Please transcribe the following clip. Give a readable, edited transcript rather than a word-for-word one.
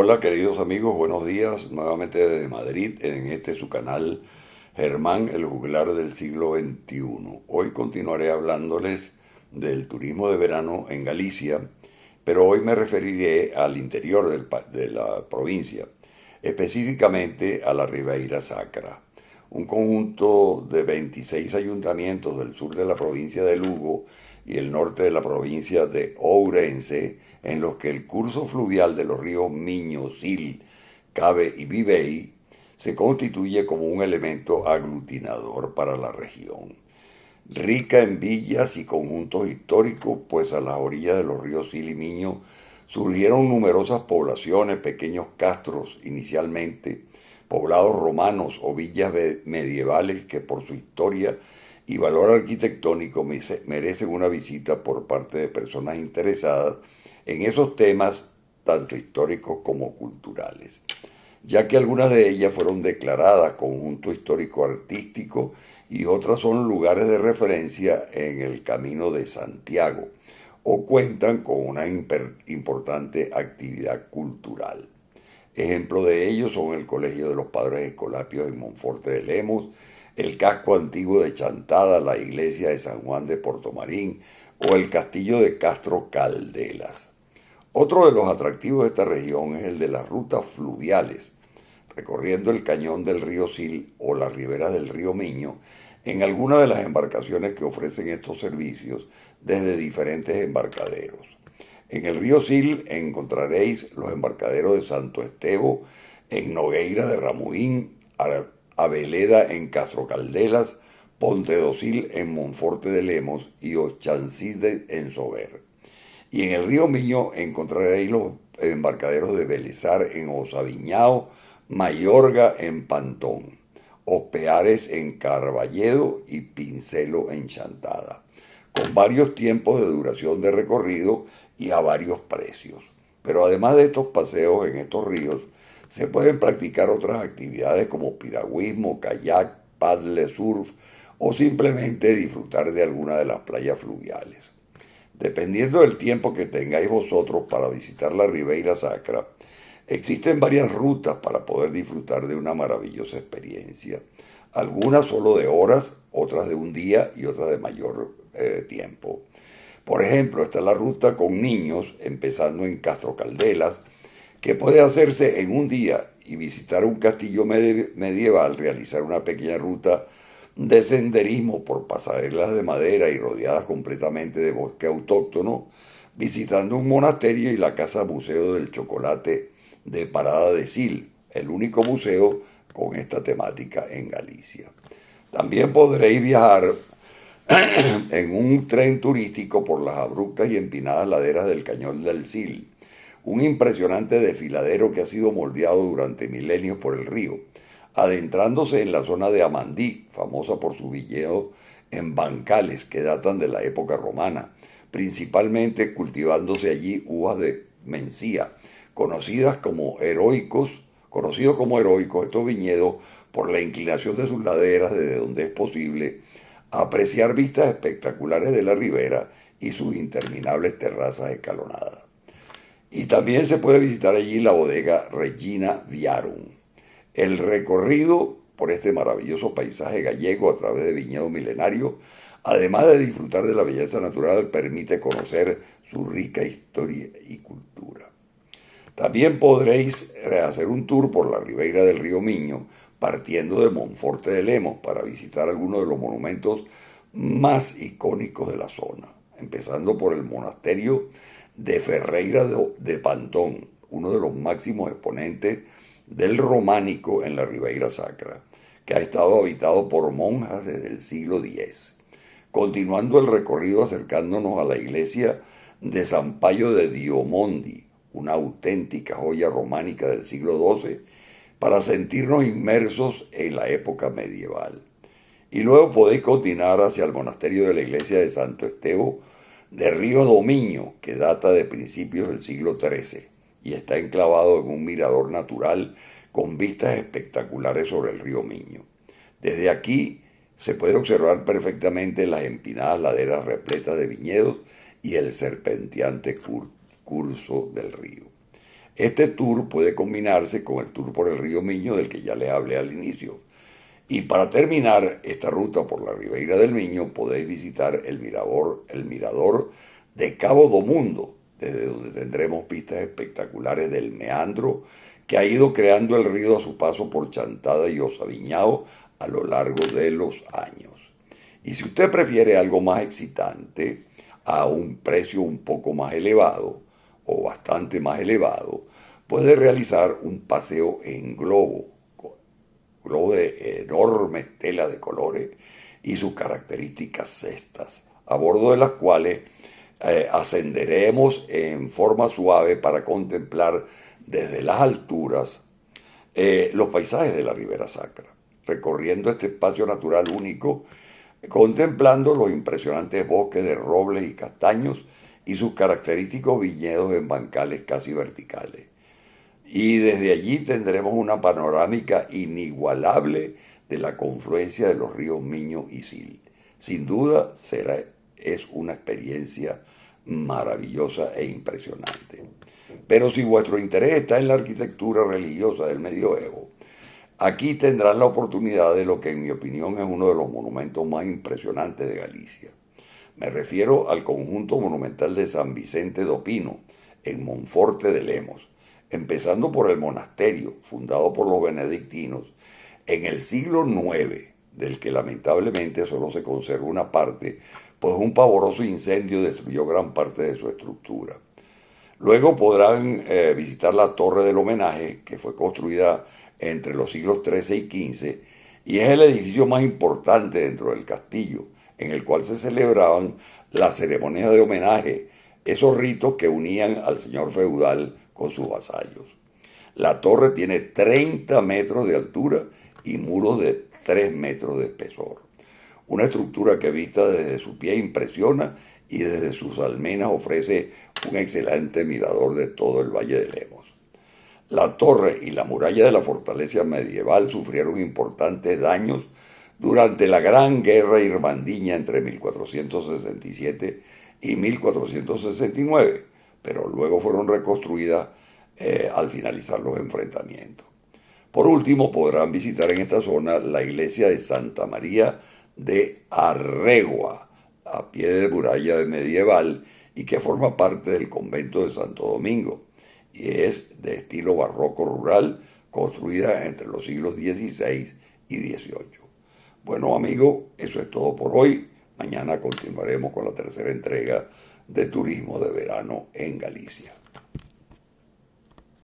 Hola queridos amigos, buenos días, nuevamente desde Madrid, en este su canal Germán, el juglar del siglo XXI. Hoy continuaré hablándoles del turismo de verano en Galicia, pero hoy me referiré al interior de la provincia, específicamente a la Ribeira Sacra, un conjunto de 26 ayuntamientos del sur de la provincia de Lugo y el norte de la provincia de Ourense, en los que el curso fluvial de los ríos Miño, Sil, Cabe y Vivei se constituye como un elemento aglutinador para la región. Rica en villas y conjuntos históricos, pues a las orillas de los ríos Sil y Miño surgieron numerosas poblaciones, pequeños castros inicialmente, poblados romanos o villas medievales que por su historia y valor arquitectónico merecen una visita por parte de personas interesadas en esos temas tanto históricos como culturales, ya que algunas de ellas fueron declaradas conjunto histórico artístico y otras son lugares de referencia en el Camino de Santiago o cuentan con una importante actividad cultural. Ejemplo de ello son el Colegio de los Padres Escolapios en Monforte de Lemos, el casco antiguo de Chantada, la iglesia de San Juan de Portomarín o el castillo de Castro Caldelas. Otro de los atractivos de esta región es el de las rutas fluviales, recorriendo el cañón del río Sil o las riberas del río Miño en algunas de las embarcaciones que ofrecen estos servicios desde diferentes embarcaderos. En el río Sil encontraréis los embarcaderos de Santo Estevo, en Nogueira de Ramuín, Abeleda en Castro Caldelas, Pontedocil en Monforte de Lemos y Ochancide en Sober. Y en el río Miño encontraréis los embarcaderos de Belezar en Osaviñao, Mayorga en Pantón, Ospeares en Carballedo y Pincelo en Chantada, con varios tiempos de duración de recorrido y a varios precios. Pero además de estos paseos en estos ríos, se pueden practicar otras actividades como piragüismo, kayak, paddle surf o simplemente disfrutar de alguna de las playas fluviales. Dependiendo del tiempo que tengáis vosotros para visitar la Ribeira Sacra, existen varias rutas para poder disfrutar de una maravillosa experiencia. Algunas solo de horas, otras de un día y otras de mayor tiempo. Por ejemplo, está la ruta con niños, empezando en Castro Caldelas, que puede hacerse en un día y visitar un castillo medieval, realizar una pequeña ruta de senderismo por pasarelas de madera y rodeadas completamente de bosque autóctono, visitando un monasterio y la casa museo del chocolate de Parada de Sil, el único museo con esta temática en Galicia. También podréis viajar en un tren turístico por las abruptas y empinadas laderas del Cañón del Sil, un impresionante desfiladero que ha sido moldeado durante milenios por el río, adentrándose en la zona de Amandí, famosa por sus viñedos en bancales que datan de la época romana, principalmente cultivándose allí uvas de Mencía, conocidos como heroicos estos viñedos por la inclinación de sus laderas desde donde es posible apreciar vistas espectaculares de la ribera y sus interminables terrazas escalonadas. Y también se puede visitar allí la bodega Regina Viarum. El recorrido por este maravilloso paisaje gallego a través de viñedos milenarios, además de disfrutar de la belleza natural, permite conocer su rica historia y cultura. También podréis hacer un tour por la ribeira del río Miño, partiendo de Monforte de Lemos para visitar algunos de los monumentos más icónicos de la zona, empezando por el monasterio de Ferreira de Pantón, uno de los máximos exponentes del románico en la Ribeira Sacra, que ha estado habitado por monjas desde el siglo X. Continuando el recorrido acercándonos a la iglesia de San Payo de Diomondi, una auténtica joya románica del siglo XII, para sentirnos inmersos en la época medieval. Y luego podéis continuar hacia el monasterio de la iglesia de Santo Estevo de Río do Miño, que data de principios del siglo XIII y está enclavado en un mirador natural con vistas espectaculares sobre el río Miño. Desde aquí se puede observar perfectamente las empinadas laderas repletas de viñedos y el serpenteante curso del río. Este tour puede combinarse con el tour por el río Miño del que ya les hablé al inicio. Y para terminar esta ruta por la Ribeira del Miño podéis visitar el mirador de Cabo do Mundo, desde donde tendremos vistas espectaculares del meandro que ha ido creando el río a su paso por Chantada y Osaviñao a lo largo de los años. Y si usted prefiere algo más excitante, a un precio un poco más elevado, o bastante más elevado, puede realizar un paseo en globo de enorme tela de colores y sus características cestas, a bordo de las cuales ascenderemos en forma suave para contemplar desde las alturas los paisajes de la Ribera Sacra, recorriendo este espacio natural único, contemplando los impresionantes bosques de robles y castaños y sus característicos viñedos en bancales casi verticales. Y desde allí tendremos una panorámica inigualable de la confluencia de los ríos Miño y Sil. Sin duda es una experiencia maravillosa e impresionante. Pero si vuestro interés está en la arquitectura religiosa del medioevo, aquí tendrán la oportunidad de lo que en mi opinión es uno de los monumentos más impresionantes de Galicia. Me refiero al conjunto monumental de San Vicente do Pino, en Monforte de Lemos, empezando por el monasterio, fundado por los benedictinos en el siglo IX, del que lamentablemente solo se conserva una parte, pues un pavoroso incendio destruyó gran parte de su estructura. Luego podrán visitar la Torre del Homenaje, que fue construida entre los siglos XIII y XV, y es el edificio más importante dentro del castillo, en el cual se celebraban las ceremonias de homenaje, esos ritos que unían al señor feudal con sus vasallos. La torre tiene 30 metros de altura y muros de 3 metros de espesor. Una estructura que vista desde su pie impresiona y desde sus almenas ofrece un excelente mirador de todo el Valle de Lemos. La torre y la muralla de la fortaleza medieval sufrieron importantes daños durante la Gran Guerra Irmandiña entre 1467 y 1469, pero luego fueron reconstruidas al finalizar los enfrentamientos. Por último, podrán visitar en esta zona la iglesia de Santa María de Arregua, a pie de muralla medieval y que forma parte del convento de Santo Domingo, y es de estilo barroco rural, construida entre los siglos XVI y XVIII. Bueno, amigos, eso es todo por hoy. Mañana continuaremos con la tercera entrega de Turismo de Verano en Galicia.